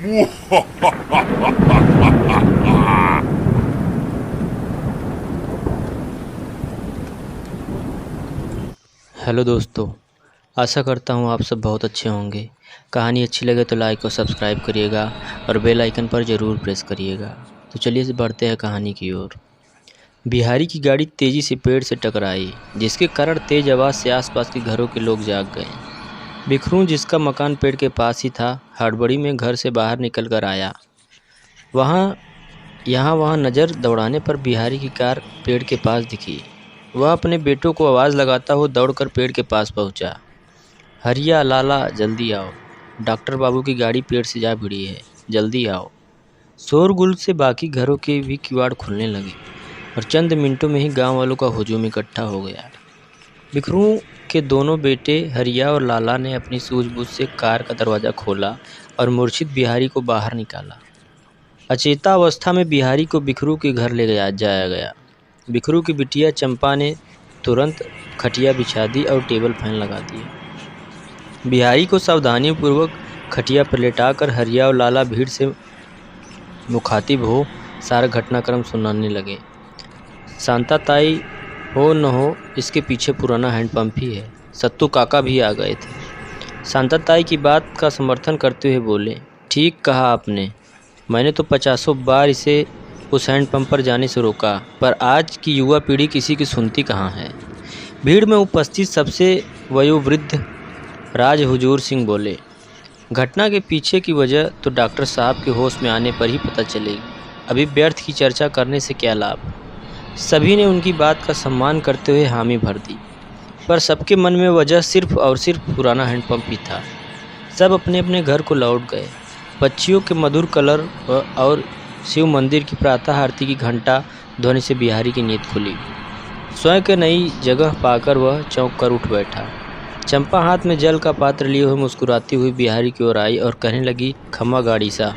Hello दोस्तों, आशा करता हूँ आप सब बहुत अच्छे होंगे। कहानी अच्छी लगे तो लाइक और सब्सक्राइब करिएगा और बेल आइकन पर ज़रूर प्रेस करिएगा। तो चलिए बढ़ते हैं कहानी की ओर। बिहारी की गाड़ी तेज़ी से पेड़ से टकराई, जिसके कारण तेज आवाज़ से आसपास के घरों के लोग जाग गए। बिखरू, जिसका मकान पेड़ के पास ही था, हड़बड़ी में घर से बाहर निकल कर आया। वहाँ नज़र दौड़ाने पर बिहारी की कार पेड़ के पास दिखी। वह अपने बेटों को आवाज़ लगाता हुआ दौड़कर पेड़ के पास पहुंचा। हरिया, लाला, जल्दी आओ, डॉक्टर बाबू की गाड़ी पेड़ से जा भिड़ी है, जल्दी आओ। शोरगुल से बाकी घरों के भी किवाड़ खुलने लगे और चंद मिनटों में ही गांव वालों का हुजूम इकट्ठा हो गया। बिखरू के दोनों बेटे हरिया और लाला ने अपनी सूझबूझ से कार का दरवाज़ा खोला और मूर्छित बिहारी को बाहर निकाला। अचेता अवस्था में बिहारी को बिखरू के घर ले जाया गया। बिखरू की बिटिया चंपा ने तुरंत खटिया बिछा दी और टेबल फैन लगा दिया। बिहारी को सावधानीपूर्वक खटिया पर लेटाकर हरिया और लाला भीड़ से मुखातिब हो सारा घटनाक्रम सुनाने लगे। शांता ताई हो न हो, इसके पीछे पुराना हैंडपंप ही है। सत्तू काका भी आ गए थे। शांता ताई की बात का समर्थन करते हुए बोले, ठीक कहा आपने, मैंने तो 50 बार इसे उस हैंडपंप पर जाने से रोका, पर आज की युवा पीढ़ी किसी की सुनती कहाँ है। भीड़ में उपस्थित सबसे वयोवृद्ध राज हुजूर सिंह बोले, घटना के पीछे की वजह तो डॉक्टर साहब के होश में आने पर ही पता चलेगी, अभी व्यर्थ की चर्चा करने से क्या लाभ। सभी ने उनकी बात का सम्मान करते हुए हामी भर दी, पर सबके मन में वजह सिर्फ और सिर्फ पुराना हैंडपंप ही था। सब अपने अपने घर को लौट गए। पक्षियों के मधुर कलर और शिव मंदिर की प्रातः आरती की घंटा ध्वनि से बिहारी की नींद खुली। स्वयं के नई जगह पाकर वह चौंक कर उठ बैठा। चंपा हाथ में जल का पात्र लिए हुए मुस्कुराती हुई बिहारी की ओर आई और कहने लगी, खम्मा गाड़ी सा।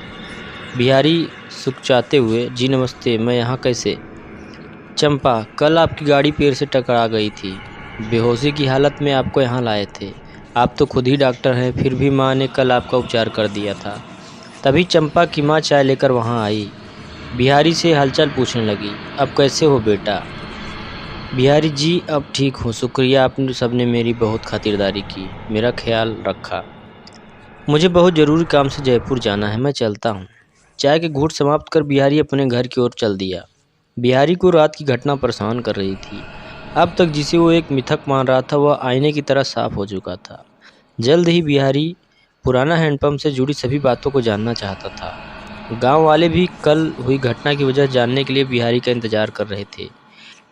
बिहारी सुकचाते हुए, जी नमस्ते, मैं यहाँ कैसे? चंपा, कल आपकी गाड़ी पेड़ से टकरा गई थी, बेहोशी की हालत में आपको यहाँ लाए थे। आप तो खुद ही डॉक्टर हैं, फिर भी माँ ने कल आपका उपचार कर दिया था। तभी चंपा की माँ चाय लेकर वहाँ आई। बिहारी से हालचाल पूछने लगी, अब कैसे हो बेटा? बिहारी जी, अब ठीक हूँ, शुक्रिया, आप सबने मेरी बहुत खातिरदारी की, मेरा ख्याल रखा। मुझे बहुत ज़रूरी काम से जयपुर जाना है, मैं चलता हूँ। चाय के घूंट समाप्त कर बिहारी अपने घर की ओर चल दिया। बिहारी को रात की घटना परेशान कर रही थी। अब तक जिसे वो एक मिथक मान रहा था, वह आईने की तरह साफ हो चुका था। जल्द ही बिहारी पुराना हैंडपंप से जुड़ी सभी बातों को जानना चाहता था। गांव वाले भी कल हुई घटना की वजह जानने के लिए बिहारी का इंतजार कर रहे थे।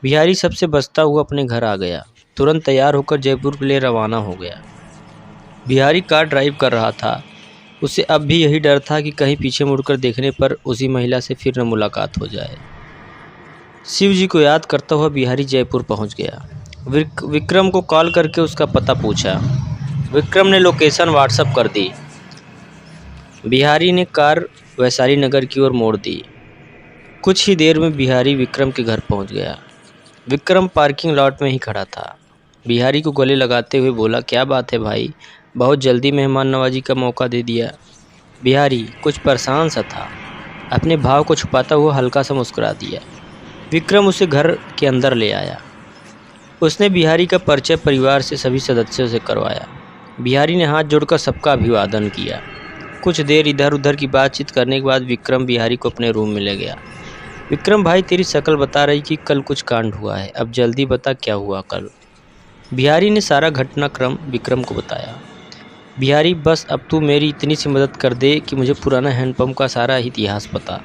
बिहारी सबसे बचता हुआ अपने घर आ गया। तुरंत तैयार होकर जयपुर के लिए रवाना हो गया। बिहारी कार ड्राइव कर रहा था। उसे अब भी यही डर था कि कहीं पीछे मुड़कर देखने पर उसी महिला से फिर न मुलाकात हो जाए। शिव जी को याद करता हुआ बिहारी जयपुर पहुंच गया। विक्रम को कॉल करके उसका पता पूछा। विक्रम ने लोकेशन व्हाट्सएप कर दी। बिहारी ने कार वैशाली नगर की ओर मोड़ दी। कुछ ही देर में बिहारी विक्रम के घर पहुंच गया। विक्रम पार्किंग लॉट में ही खड़ा था। बिहारी को गले लगाते हुए बोला, क्या बात है भाई, बहुत जल्दी मेहमान नवाजी का मौका दे दिया। बिहारी कुछ परेशान सा था। अपने भाव को छुपाता हुआ हल्का सा मुस्कुरा दिया। विक्रम उसे घर के अंदर ले आया। उसने बिहारी का परिचय परिवार से सभी सदस्यों से करवाया। बिहारी ने हाथ जोड़कर सबका अभिवादन किया। कुछ देर इधर उधर की बातचीत करने के बाद विक्रम बिहारी को अपने रूम में ले गया। विक्रम भाई, तेरी शक्ल बता रही कि कल कुछ कांड हुआ है, अब जल्दी बता क्या हुआ कल। बिहारी ने सारा घटनाक्रम विक्रम को बताया। बिहारी, बस अब तू मेरी इतनी सी मदद कर दे कि मुझे पुराना हैंडपंप का सारा इतिहास पता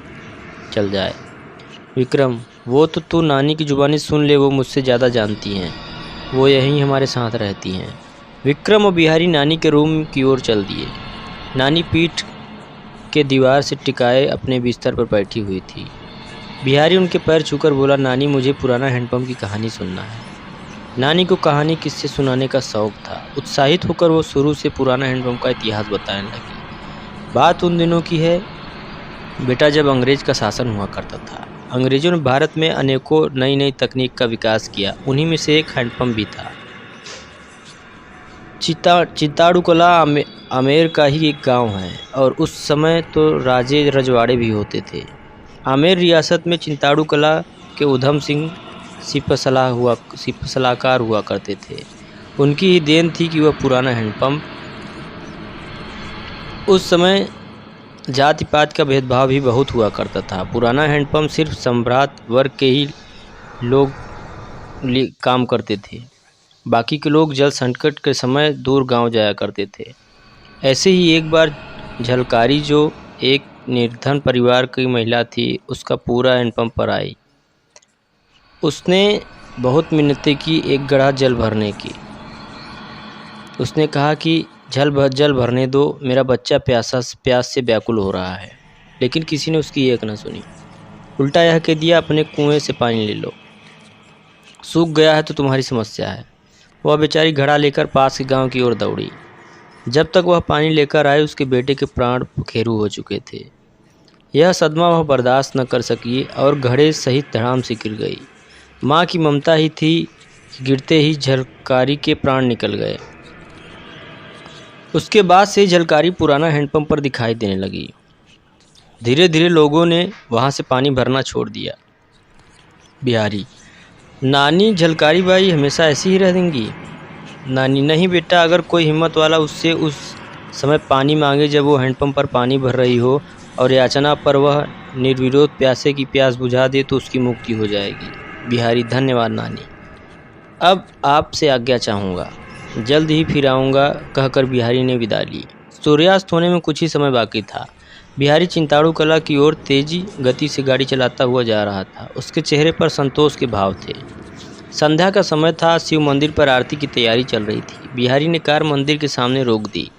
चल जाए। विक्रम, वो तो तू नानी की जुबानी सुन ले, वो मुझसे ज़्यादा जानती हैं, वो यहीं हमारे साथ रहती हैं। विक्रम और बिहारी नानी के रूम की ओर चल दिए। नानी पीठ के दीवार से टिकाए अपने बिस्तर पर बैठी हुई थी। बिहारी उनके पैर छूकर बोला, नानी, मुझे पुराना हैंडपंप की कहानी सुनना है। नानी को कहानी किससे सुनाने का शौक़ था। उत्साहित होकर वो शुरू से पुराना हैंडपंप का इतिहास बताने लगी। बात उन दिनों की है बेटा, जब अंग्रेज़ का शासन हुआ करता था। अंग्रेज़ों ने भारत में अनेकों नई नई तकनीक का विकास किया, उन्हीं में से एक हैंडपंप भी था। चिताड़ू कला आमेर का ही एक गांव है और उस समय तो राजे रजवाड़े भी होते थे। आमेर रियासत में चिंताड़ू कला के उधम सिंह सिपसलाकार हुआ करते थे। उनकी ही देन थी कि वह पुराना हैंडपंप, उस समय जाति पात का भेदभाव भी बहुत हुआ करता था। पुराना हैंडपंप सिर्फ सम्भ्रांत वर्ग के ही लोग काम करते थे, बाकी के लोग जल संकट के समय दूर गांव जाया करते थे। ऐसे ही एक बार झलकारी, जो एक निर्धन परिवार की महिला थी, उसका पूरा हैंडपंप पर आई। उसने बहुत मिन्नतें की एक गड़ा जल भरने की। उसने कहा कि जल भरने दो, मेरा बच्चा प्यास से व्याकुल हो रहा है। लेकिन किसी ने उसकी एक न सुनी, उल्टा यह कह दिया, अपने कुएं से पानी ले लो, सूख गया है तो तुम्हारी समस्या है। वह बेचारी घड़ा लेकर पास के गांव की ओर दौड़ी। जब तक वह पानी लेकर आए, उसके बेटे के प्राण पखेरु हो चुके थे। यह सदमा वह बर्दाश्त न कर सकी और घड़े सहित धड़ाम से गिर गई। माँ की ममता ही थी कि गिरते ही झलकारी के प्राण निकल गए। उसके बाद से झलकारी पुराना हैंडपंप पर दिखाई देने लगी। धीरे धीरे लोगों ने वहाँ से पानी भरना छोड़ दिया। बिहारी: नानी, झलकारी बाई हमेशा ऐसी ही रह देंगी? नानी: नहीं बेटा, अगर कोई हिम्मत वाला उससे उस समय पानी मांगे जब वो हैंडपंप पर पानी भर रही हो और याचना पर वह निर्विरोध प्यासे की प्यास बुझा दे तो उसकी मुक्ति हो जाएगी। बिहारी: धन्यवाद नानी, अब आपसे आज्ञा चाहूँगा, जल्द ही फिर आऊँगा, कहकर बिहारी ने विदा ली। सूर्यास्त होने में कुछ ही समय बाकी था। बिहारी चिंताड़ू कला की ओर तेजी गति से गाड़ी चलाता हुआ जा रहा था। उसके चेहरे पर संतोष के भाव थे। संध्या का समय था। शिव मंदिर पर आरती की तैयारी चल रही थी। बिहारी ने कार मंदिर के सामने रोक दी।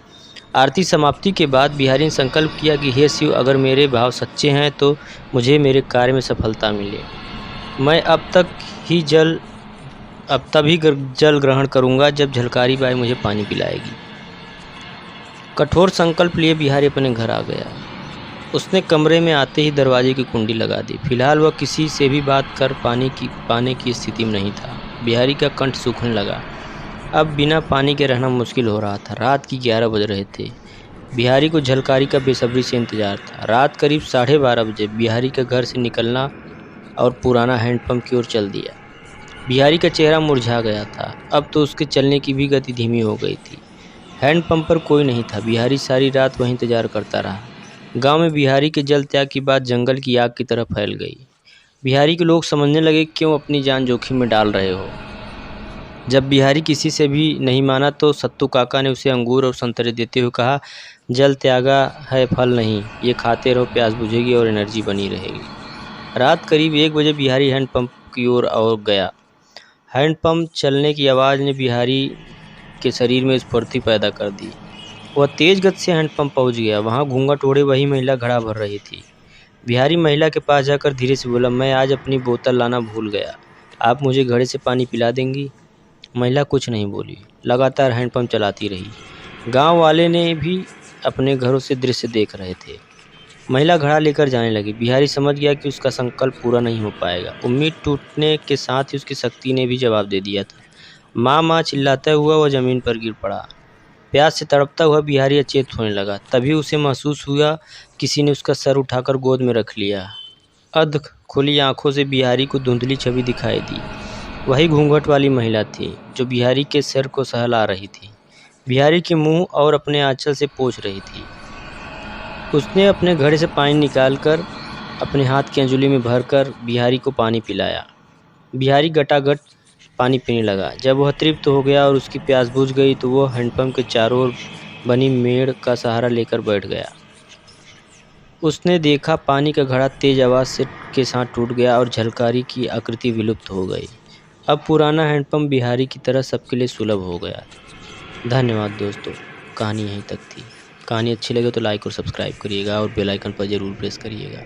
आरती समाप्ति के बाद बिहारी ने संकल्प किया कि हे शिव, अगर मेरे भाव सच्चे हैं तो मुझे मेरे कार्य में सफलता मिले। मैं तभी जल ग्रहण करूंगा जब झलकारी बाई मुझे पानी पिलाएगी। कठोर संकल्प लिए बिहारी अपने घर आ गया। उसने कमरे में आते ही दरवाजे की कुंडी लगा दी। फिलहाल वह किसी से भी बात कर पाने की स्थिति में नहीं था। बिहारी का कंठ सूखने लगा। अब बिना पानी के रहना मुश्किल हो रहा था। रात की 11 बज रहे थे। बिहारी को झलकारी का बेसब्री से इंतजार था। रात करीब 12:30 बजे बिहारी का घर से निकलना और पुराना हैंडपंप की ओर चल दिया। बिहारी का चेहरा मुरझा गया था। अब तो उसके चलने की भी गति धीमी हो गई थी। हैंडपंप पर कोई नहीं था। बिहारी सारी रात वहीं इंतजार करता रहा। गांव में बिहारी के जल त्याग की बात जंगल की आग की तरह फैल गई। बिहारी के लोग समझने लगे, क्यों अपनी जान जोखिम में डाल रहे हो। जब बिहारी किसी से भी नहीं माना तो सत्तू काका ने उसे अंगूर और संतरे देते हुए कहा, जल त्यागा है, फल नहीं, ये खाते रहो, प्यास बुझेगी और एनर्जी बनी रहेगी। रात करीब 1 बजे बिहारी हैंडपंप की ओर गया। हैंडपंप चलने की आवाज़ ने बिहारी के शरीर में स्फूर्ति पैदा कर दी। वह तेज गति से हैंडपंप पहुंच गया। वहां घूंघट ओढ़े वही महिला घड़ा भर रही थी। बिहारी महिला के पास जाकर धीरे से बोला, मैं आज अपनी बोतल लाना भूल गया, आप मुझे घड़े से पानी पिला देंगी? महिला कुछ नहीं बोली, लगातार हैंडपंप चलाती रही। गांव वाले ने भी अपने घरों से दृश्य देख रहे थे। महिला घड़ा लेकर जाने लगी। बिहारी समझ गया कि उसका संकल्प पूरा नहीं हो पाएगा। उम्मीद टूटने के साथ ही उसकी शक्ति ने भी जवाब दे दिया था। माँ माँ चिल्लाता हुआ वह जमीन पर गिर पड़ा। प्यास से तड़पता हुआ बिहारी अचेत होने लगा। तभी उसे महसूस हुआ किसी ने उसका सर उठाकर गोद में रख लिया। अध खुली आंखों से बिहारी को धुंधली छवि दिखाई दी। वही घूंघट वाली महिला थी जो बिहारी के सिर को सहला रही थी। बिहारी के मुंह और अपने आंचल से पोंछ रही थी। उसने अपने घड़े से पानी निकालकर अपने हाथ की अंजुली में भरकर बिहारी को पानी पिलाया। बिहारी गटागट पानी पीने लगा। जब वह तृप्त हो गया और उसकी प्यास बुझ गई तो वह हैंडपंप के चारों ओर बनी मेड़ का सहारा लेकर बैठ गया। उसने देखा पानी का घड़ा तेज आवाज़ के साथ टूट गया और झलकारी की आकृति विलुप्त हो गई। अब पुराना हैंडपंप बिहारी की तरह सबके लिए सुलभ हो गया। धन्यवाद दोस्तों, कहानी यहीं तक थी। कहानी अच्छी लगे तो लाइक और सब्सक्राइब करिएगा और बेल आइकन पर ज़रूर प्रेस करिएगा।